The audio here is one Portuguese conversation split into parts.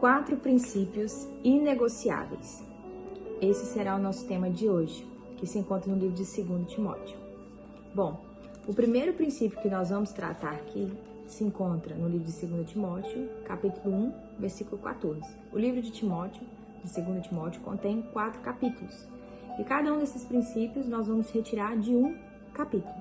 4 princípios inegociáveis. Esse será o nosso tema de hoje, que se encontra no livro de 2 Timóteo. Bom, o primeiro princípio que nós vamos tratar aqui se encontra no livro de 2 Timóteo, capítulo 1, versículo 14. O livro de 2 Timóteo, contém 4 capítulos. E cada um desses princípios nós vamos retirar de um capítulo.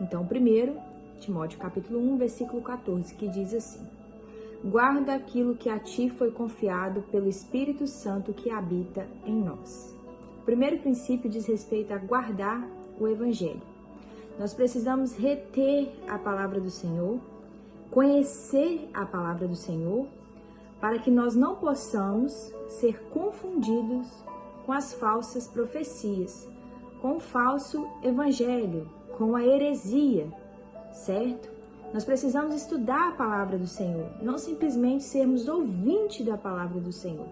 Então, o primeiro, Timóteo capítulo 1, versículo 14, que diz assim: guarda aquilo que a ti foi confiado pelo Espírito Santo que habita em nós. O primeiro princípio diz respeito a guardar o Evangelho. Nós precisamos reter a palavra do Senhor, conhecer a palavra do Senhor, para que nós não possamos ser confundidos com as falsas profecias, com o falso evangelho, com a heresia, certo? Nós precisamos estudar a palavra do Senhor, não simplesmente sermos ouvintes da palavra do Senhor.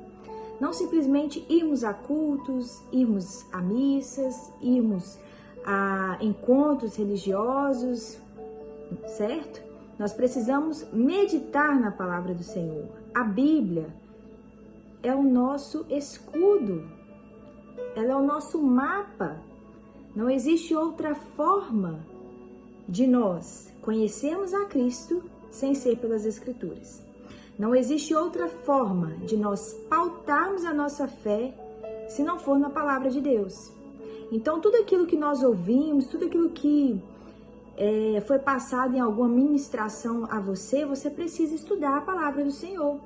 Não simplesmente irmos a cultos, irmos a missas, irmos a encontros religiosos, certo? Nós precisamos meditar na palavra do Senhor. A Bíblia é o nosso escudo, ela é o nosso mapa. Não existe outra forma de nós conhecermos a Cristo sem ser pelas Escrituras. Não existe outra forma de nós pautarmos a nossa fé se não for na palavra de Deus. Então, tudo aquilo que nós ouvimos, tudo aquilo que foi passado em alguma ministração a você, você precisa estudar a palavra do Senhor.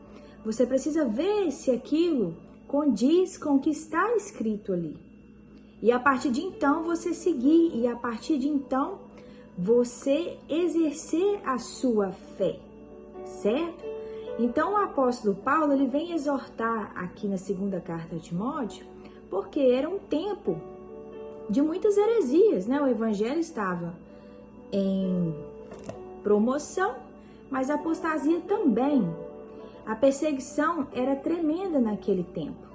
Você precisa ver se aquilo condiz com o que está escrito ali. E a partir de então, você seguir. E a partir de então, você exercer a sua fé, certo? Então, o apóstolo Paulo, ele vem exortar aqui na segunda carta a Timóteo, porque era um tempo de muitas heresias, né? O evangelho estava em promoção, mas a apostasia também. A perseguição era tremenda naquele tempo.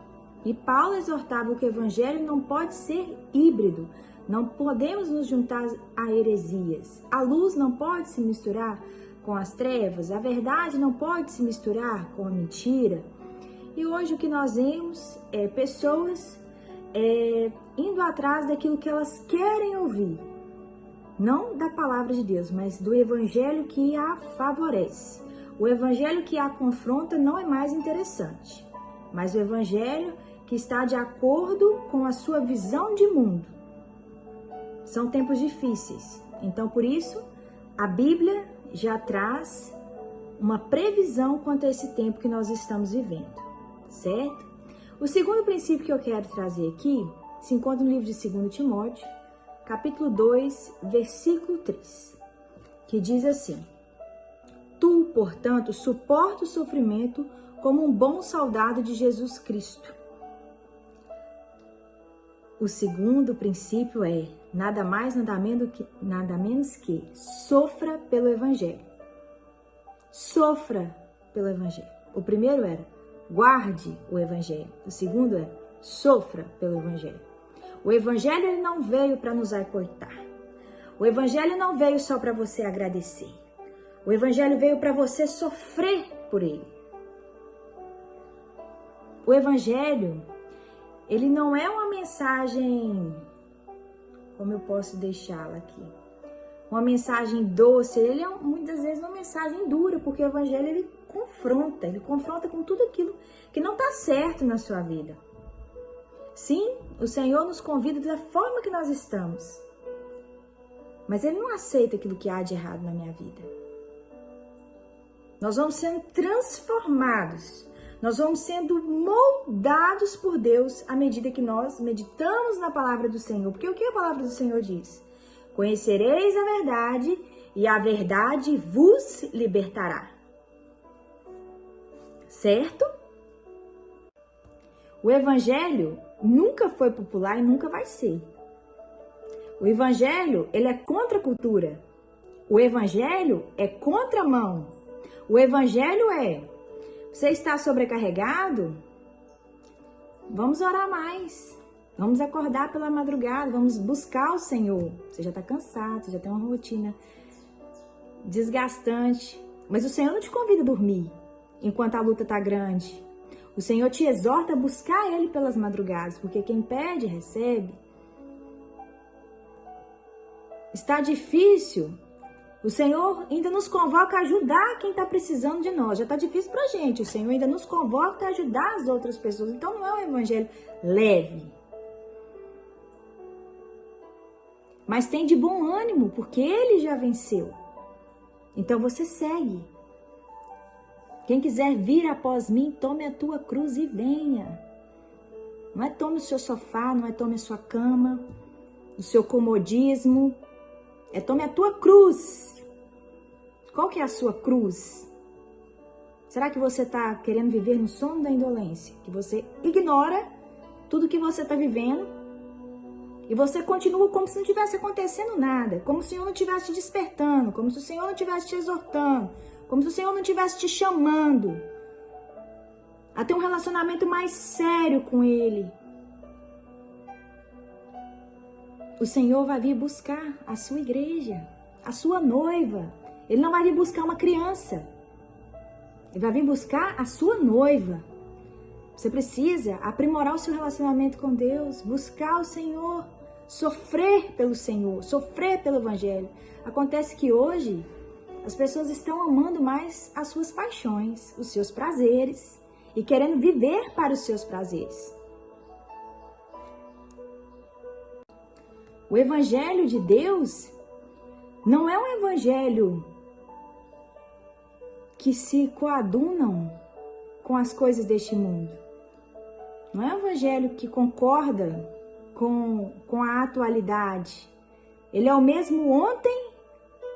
E Paulo exortava que o evangelho não pode ser híbrido. Não podemos nos juntar a heresias. A luz não pode se misturar com as trevas. A verdade não pode se misturar com a mentira. E hoje o que nós vemos é pessoas indo atrás daquilo que elas querem ouvir. Não da palavra de Deus, mas do evangelho que a favorece. O evangelho que a confronta não é mais interessante, mas o evangelho que está de acordo com a sua visão de mundo. São tempos difíceis, então por isso a Bíblia já traz uma previsão quanto a esse tempo que nós estamos vivendo, certo? O segundo princípio que eu quero trazer aqui se encontra no livro de 2 Timóteo, capítulo 2, versículo 3, que diz assim: tu, portanto, suporta o sofrimento como um bom soldado de Jesus Cristo. O segundo princípio é nada mais, nada menos que sofra pelo Evangelho. Sofra pelo Evangelho. O primeiro era guarde o Evangelho. O segundo é sofra pelo Evangelho. O Evangelho ele não veio para nos acortar. O Evangelho não veio só para você agradecer. O Evangelho veio para você sofrer por ele. O Evangelho, ele não é uma mensagem, como eu posso deixá-la aqui? Uma mensagem doce, ele é muitas vezes uma mensagem dura, porque o Evangelho ele confronta com tudo aquilo que não está certo na sua vida. Sim, o Senhor nos convida da forma que nós estamos, mas Ele não aceita aquilo que há de errado na minha vida. Nós vamos sendo transformados, nós vamos sendo moldados por Deus à medida que nós meditamos na palavra do Senhor. Porque o que a palavra do Senhor diz? Conhecereis a verdade e a verdade vos libertará. Certo? O Evangelho nunca foi popular e nunca vai ser. O Evangelho, ele é contra a cultura. O Evangelho é contramão. O Evangelho é: você está sobrecarregado? Vamos orar mais. Vamos acordar pela madrugada. Vamos buscar o Senhor. Você já está cansado, você já tem uma rotina desgastante. Mas o Senhor não te convida a dormir. enquanto a luta está grande. O Senhor te exorta a buscar Ele pelas madrugadas, porque quem pede, recebe. Está difícil. O Senhor ainda nos convoca a ajudar quem está precisando de nós. Já está difícil para a gente. O Senhor ainda nos convoca a ajudar as outras pessoas. Então não é um evangelho leve. Mas tem de bom ânimo, porque Ele já venceu. Então você segue. Quem quiser vir após mim, tome a tua cruz e venha. Não é tome o seu sofá, não é tome a sua cama, o seu comodismo. É tome a tua cruz. Qual que é a sua cruz? Será que você está querendo viver no sono da indolência? Que você ignora tudo que você está vivendo e você continua como se não tivesse acontecendo nada, como se o Senhor não estivesse te despertando, como se o Senhor não estivesse te exortando, como se o Senhor não estivesse te chamando a ter um relacionamento mais sério com Ele. O Senhor vai vir buscar a sua igreja, a sua noiva. Ele não vai vir buscar uma criança. Ele vai vir buscar a sua noiva. Você precisa aprimorar o seu relacionamento com Deus, buscar o Senhor, sofrer pelo Senhor, sofrer pelo Evangelho. Acontece que hoje as pessoas estão amando mais as suas paixões, os seus prazeres e querendo viver para os seus prazeres. O Evangelho de Deus não é um Evangelho que se coadunam com as coisas deste mundo. Não é um Evangelho que concorda com a atualidade. Ele é o mesmo ontem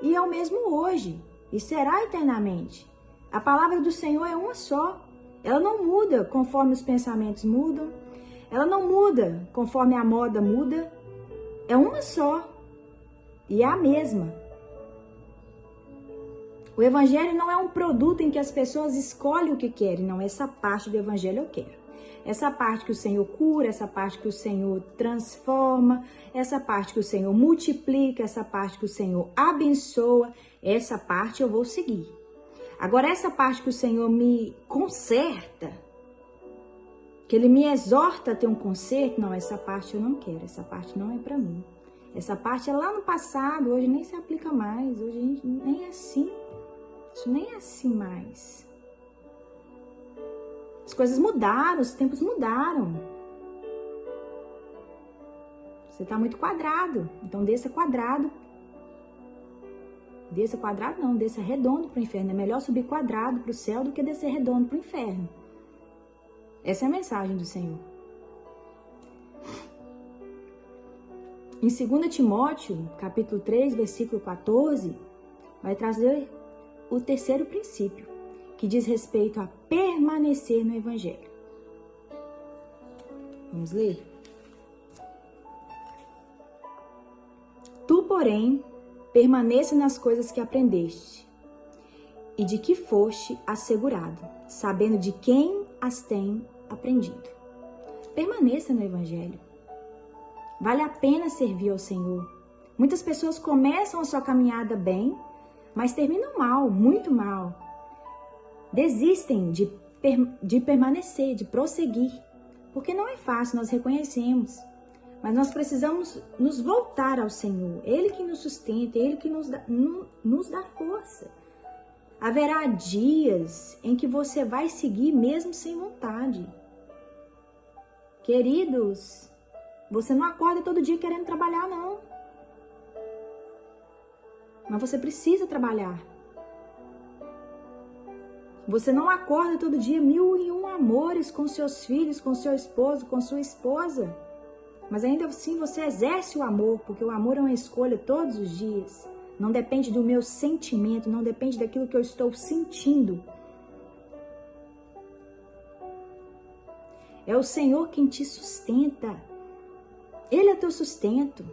e é o mesmo hoje. E será eternamente. A palavra do Senhor é uma só. Ela não muda conforme os pensamentos mudam. Ela não muda conforme a moda muda. É uma só. E é a mesma. O Evangelho não é um produto em que as pessoas escolhem o que querem. Não, essa parte do Evangelho eu quero. Essa parte que o Senhor cura, essa parte que o Senhor transforma, essa parte que o Senhor multiplica, essa parte que o Senhor abençoa, essa parte eu vou seguir. Agora, essa parte que o Senhor me conserta, que Ele me exorta a ter um conserto, não, essa parte eu não quero, essa parte não é para mim. Essa parte é lá no passado, hoje nem se aplica mais, hoje a gente nem é assim. Isso nem é assim mais. As coisas mudaram, os tempos mudaram. Você está muito quadrado, então desça quadrado. Desça quadrado não, desça redondo para o inferno. É melhor subir quadrado para o céu do que descer redondo para o inferno. Essa é a mensagem do Senhor. Em 2 Timóteo, capítulo 3, versículo 14, vai trazer o terceiro princípio, que diz respeito a permanecer no Evangelho. Vamos ler? Tu, porém, permaneça nas coisas que aprendeste e de que foste assegurado, sabendo de quem as tem aprendido. Permaneça no Evangelho. Vale a pena servir ao Senhor. Muitas pessoas começam a sua caminhada bem, mas terminam mal, muito mal. Desistem de permanecer, de prosseguir, porque não é fácil, nós reconhecemos. Mas nós precisamos nos voltar ao Senhor. Ele que nos sustenta, Ele que nos dá força. Haverá dias em que você vai seguir mesmo sem vontade. Queridos, você não acorda todo dia querendo trabalhar, não. Mas você precisa trabalhar. Você não acorda todo dia 1001 amores com seus filhos, com seu esposo, com sua esposa. Mas ainda assim você exerce o amor, porque o amor é uma escolha todos os dias. Não depende do meu sentimento, não depende daquilo que eu estou sentindo. É o Senhor quem te sustenta. Ele é teu sustento.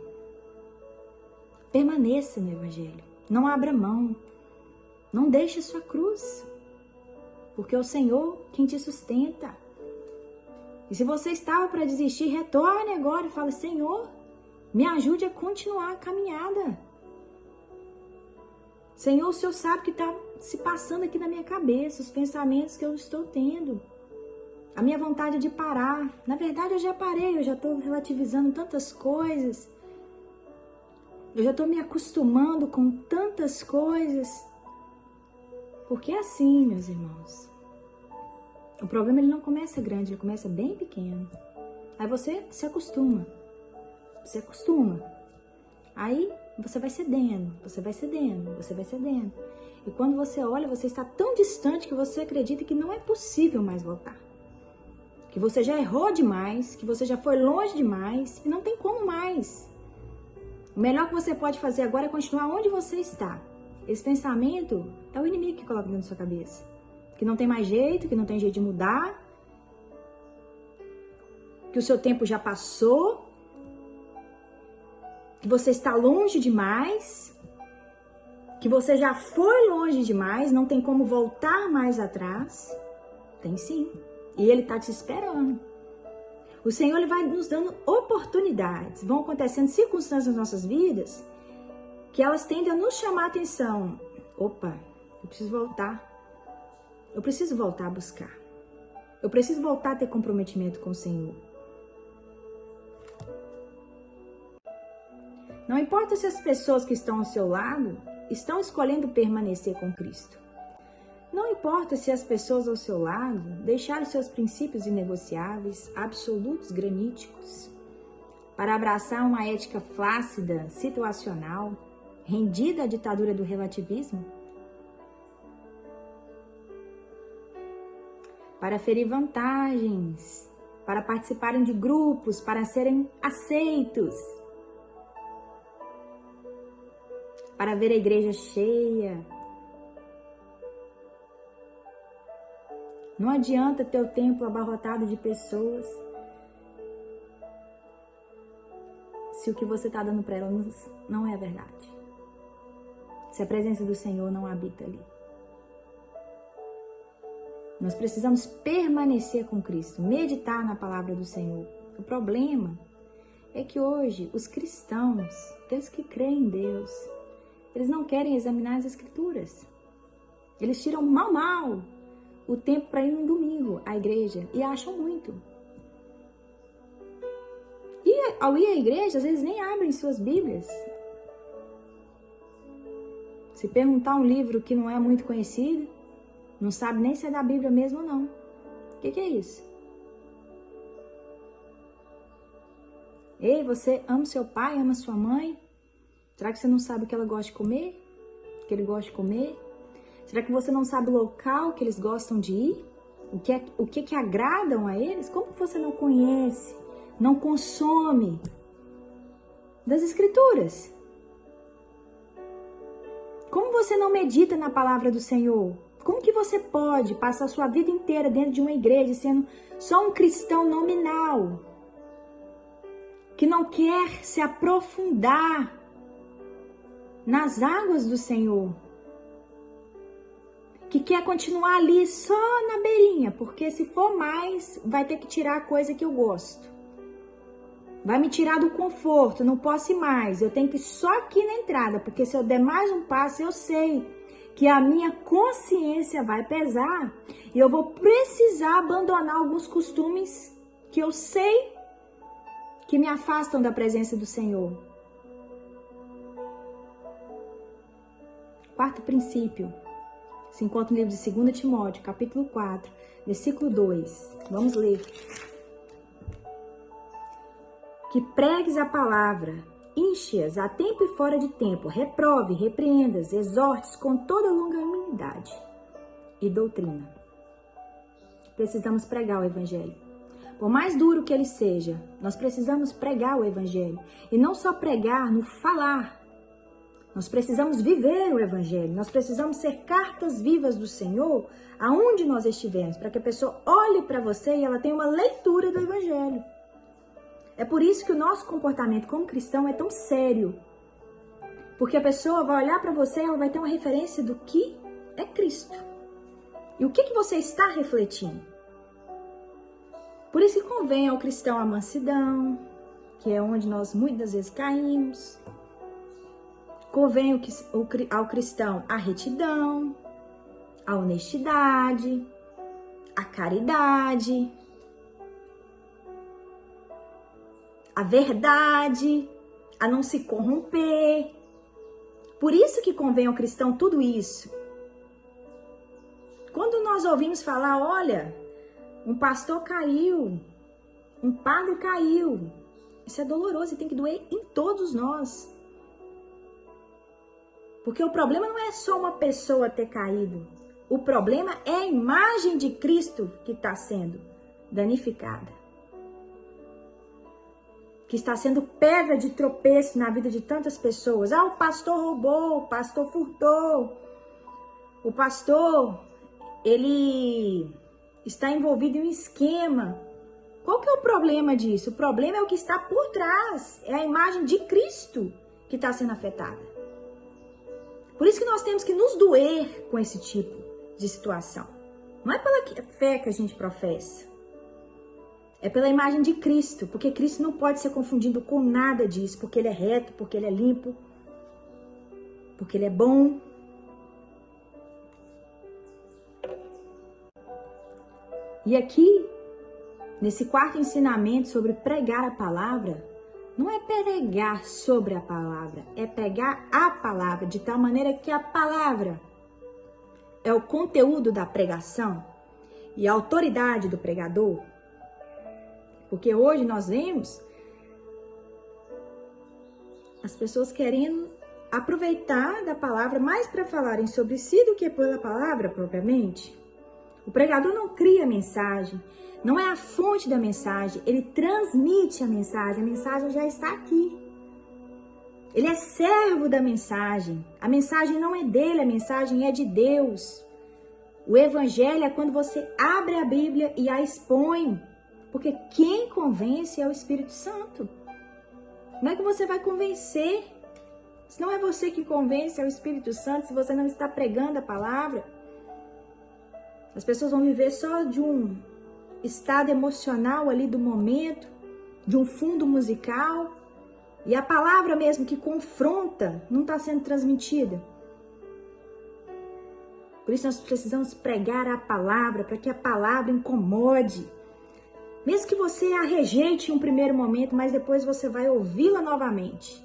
Permaneça no Evangelho. Não abra mão. Não deixe a sua cruz. Porque é o Senhor quem te sustenta. E se você estava para desistir, retorne agora e fale: Senhor, me ajude a continuar a caminhada. Senhor, o Senhor sabe o que está se passando aqui na minha cabeça, os pensamentos que eu estou tendo. A minha vontade de parar. Na verdade, eu já parei, eu já estou relativizando tantas coisas. Eu já estou me acostumando com tantas coisas. Porque é assim, meus irmãos. O problema ele não começa grande, ele começa bem pequeno. Aí você se acostuma. Você acostuma. Aí você vai cedendo, você vai cedendo, você vai cedendo. E quando você olha, você está tão distante que você acredita que não é possível mais voltar. Que você já errou demais, que você já foi longe demais e não tem como mais. O melhor que você pode fazer agora é continuar onde você está. Esse pensamento é o inimigo que coloca dentro da sua cabeça. Que não tem mais jeito, que não tem jeito de mudar. Que o seu tempo já passou. Que você está longe demais. Que você já foi longe demais, não tem como voltar mais atrás. Tem sim. E Ele está te esperando. O Senhor ele vai nos dando oportunidades. Vão acontecendo circunstâncias nas nossas vidas que elas tendem a nos chamar a atenção. Opa, eu preciso voltar. Eu preciso voltar a buscar. Eu preciso voltar a ter comprometimento com o Senhor. Não importa se as pessoas que estão ao seu lado estão escolhendo permanecer com Cristo. Não importa se as pessoas ao seu lado deixaram seus princípios inegociáveis, absolutos, graníticos, para abraçar uma ética flácida, situacional, rendida à ditadura do relativismo, para ferir vantagens, para participarem de grupos, para serem aceitos, para ver a igreja cheia. Não adianta ter o templo abarrotado de pessoas se o que você está dando para elas não é a verdade. Se a presença do Senhor não habita ali. Nós precisamos permanecer com Cristo, meditar na palavra do Senhor. O problema é que hoje os cristãos, aqueles que creem em Deus, eles não querem examinar as Escrituras. Eles tiram mal o tempo para ir no domingo à igreja e acham muito. E ao ir à igreja, às vezes nem abrem suas Bíblias. Se perguntar um livro que não é muito conhecido, não sabe nem se é da Bíblia mesmo ou não. O que é isso? Ei, você ama seu pai, ama sua mãe? Será que você não sabe o que ela gosta de comer? O que ele gosta de comer? Será que você não sabe o local que eles gostam de ir? O que agradam a eles? Como que você não conhece, não consome das Escrituras? Como você não medita na palavra do Senhor? Como que você pode passar a sua vida inteira dentro de uma igreja sendo só um cristão nominal? Que não quer se aprofundar nas águas do Senhor? Que quer continuar ali só na beirinha, porque se for mais, vai ter que tirar a coisa que eu gosto. Vai me tirar do conforto, não posso ir mais. Eu tenho que ir só aqui na entrada, porque se eu der mais um passo, eu sei que a minha consciência vai pesar e eu vou precisar abandonar alguns costumes que eu sei que me afastam da presença do Senhor. Quarto princípio. Se encontra no livro de 2 Timóteo, capítulo 4, versículo 2. Vamos ler. Que pregues a palavra, enche-as a tempo e fora de tempo, reprove, repreendas, exortes com toda longanimidade e doutrina. Precisamos pregar o Evangelho. Por mais duro que ele seja, nós precisamos pregar o Evangelho. E não só pregar no falar. Nós precisamos viver o Evangelho, nós precisamos ser cartas vivas do Senhor aonde nós estivermos, para que a pessoa olhe para você e ela tenha uma leitura do Evangelho. É por isso que o nosso comportamento como cristão é tão sério, porque a pessoa vai olhar para você e ela vai ter uma referência do que é Cristo. E o que você está refletindo? Por isso que convém ao cristão a mansidão, que é onde nós muitas vezes caímos. Convém ao cristão a retidão, a honestidade, a caridade, a verdade, a não se corromper. Por isso que convém ao cristão tudo isso. Quando nós ouvimos falar, olha, um pastor caiu, um padre caiu, isso é doloroso e tem que doer em todos nós. Porque o problema não é só uma pessoa ter caído. O problema é a imagem de Cristo que está sendo danificada. Que está sendo pedra de tropeço na vida de tantas pessoas. Ah, o pastor roubou, o pastor furtou. O pastor, ele está envolvido em um esquema. Qual que é o problema disso? O problema é o que está por trás. É a imagem de Cristo que está sendo afetada. Por isso que nós temos que nos doer com esse tipo de situação. Não é pela fé que a gente professa. É pela imagem de Cristo. Porque Cristo não pode ser confundido com nada disso. Porque Ele é reto, porque Ele é limpo. Porque Ele é bom. E aqui, nesse quarto ensinamento sobre pregar a palavra, não é pregar sobre a palavra, é pregar a palavra de tal maneira que a palavra é o conteúdo da pregação e a autoridade do pregador. Porque hoje nós vemos as pessoas querendo aproveitar da palavra mais para falarem sobre si do que pela palavra propriamente. O pregador não cria a mensagem, não é a fonte da mensagem, ele transmite a mensagem já está aqui. Ele é servo da mensagem, a mensagem não é dele, a mensagem é de Deus. O evangelho é quando você abre a Bíblia e a expõe, porque quem convence é o Espírito Santo. Como é que você vai convencer? Se não é você que convence, é o Espírito Santo, se você não está pregando a palavra. As pessoas vão viver só de um estado emocional ali do momento, de um fundo musical, e a palavra mesmo que confronta não está sendo transmitida. Por isso nós precisamos pregar a palavra, para que a palavra incomode. Mesmo que você a rejeite em um primeiro momento, mas depois você vai ouvi-la novamente.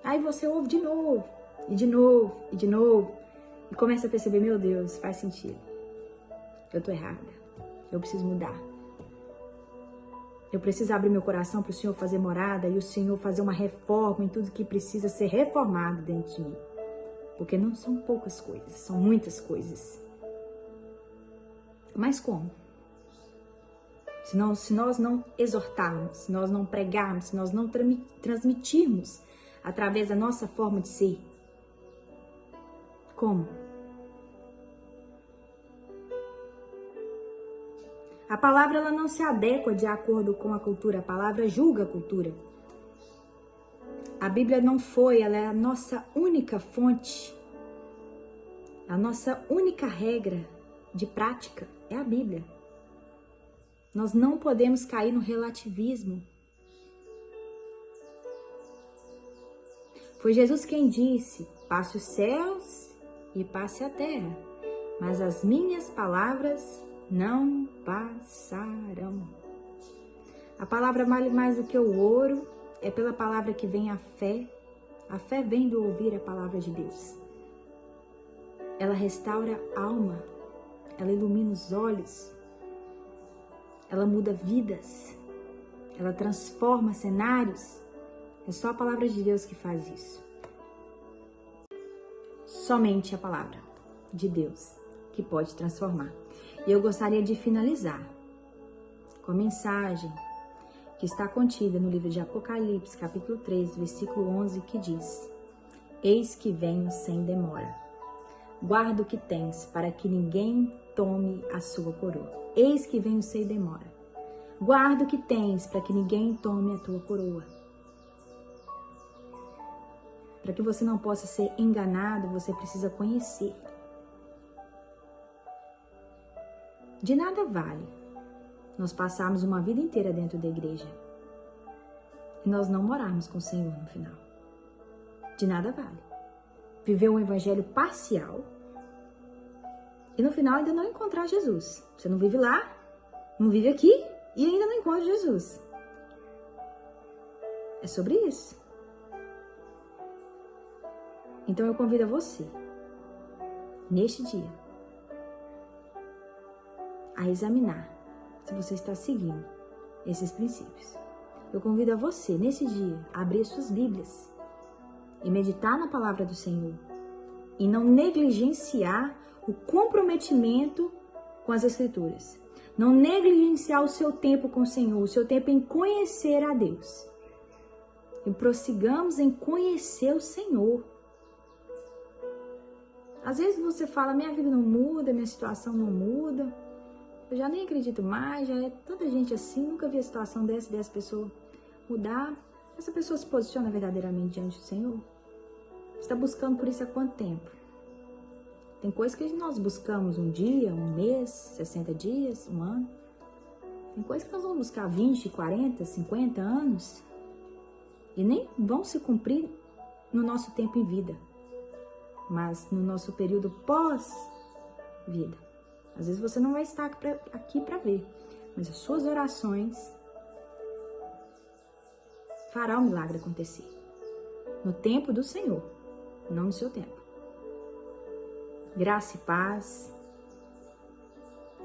Aí você ouve de novo, e de novo, e de novo, e começa a perceber, meu Deus, faz sentido. Eu tô errada. Eu preciso mudar. Eu preciso abrir meu coração para o Senhor fazer morada e o Senhor fazer uma reforma em tudo que precisa ser reformado dentro de mim. Porque não são poucas coisas, são muitas coisas. Mas como? Se nós não exortarmos, se nós não pregarmos, se nós não transmitirmos através da nossa forma de ser. Como? A palavra ela não se adequa de acordo com a cultura, a palavra julga a cultura. A Bíblia não foi, ela é a nossa única fonte, a nossa única regra de prática é a Bíblia. Nós não podemos cair no relativismo. Foi Jesus quem disse, passe os céus e passe a terra, mas as minhas palavras não passarão. A palavra vale mais do que o ouro, é pela palavra que vem a fé. A fé vem do ouvir a palavra de Deus. Ela restaura a alma, ela ilumina os olhos, ela muda vidas, ela transforma cenários. É só a palavra de Deus que faz isso. Somente a palavra de Deus que pode transformar. E eu gostaria de finalizar com a mensagem que está contida no livro de Apocalipse, capítulo 3, versículo 11, que diz: Eis que venho sem demora. Guarda o que tens, para que ninguém tome a sua coroa. Eis que venho sem demora. Guarda o que tens, para que ninguém tome a tua coroa. Para que você não possa ser enganado, você precisa conhecer. De nada vale nós passarmos uma vida inteira dentro da igreja e nós não morarmos com o Senhor no final. De nada vale. Viver um evangelho parcial e no final ainda não encontrar Jesus. Você não vive lá, não vive aqui e ainda não encontra Jesus. É sobre isso. Então eu convido a você, neste dia, a examinar se você está seguindo esses princípios. Eu convido a você, nesse dia, a abrir suas Bíblias e meditar na palavra do Senhor e não negligenciar o comprometimento com as Escrituras. Não negligenciar o seu tempo com o Senhor, o seu tempo em conhecer a Deus. E prossigamos em conhecer o Senhor. Às vezes você fala, minha vida não muda, minha situação não muda. Eu já nem acredito mais, já é tanta gente assim, nunca vi a situação dessa pessoa mudar. Essa pessoa se posiciona verdadeiramente diante do Senhor? Você está buscando por isso há quanto tempo? Tem coisas que nós buscamos um dia, um mês, 60 dias, um ano. Tem coisas que nós vamos buscar 20, 40, 50 anos. E nem vão se cumprir no nosso tempo em vida. Mas no nosso período pós-vida. Às vezes você não vai estar aqui para ver. Mas as suas orações farão o milagre acontecer. No tempo do Senhor, não no seu tempo. Graça e paz.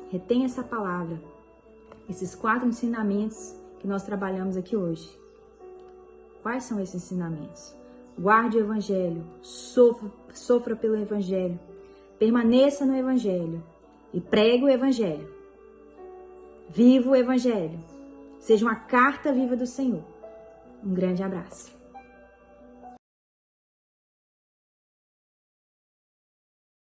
Retenha essa palavra. Esses 4 ensinamentos que nós trabalhamos aqui hoje. Quais são esses ensinamentos? Guarde o Evangelho. Sofra pelo Evangelho. Permaneça no Evangelho. E pregue o Evangelho. Viva o Evangelho. Seja uma carta viva do Senhor. Um grande abraço.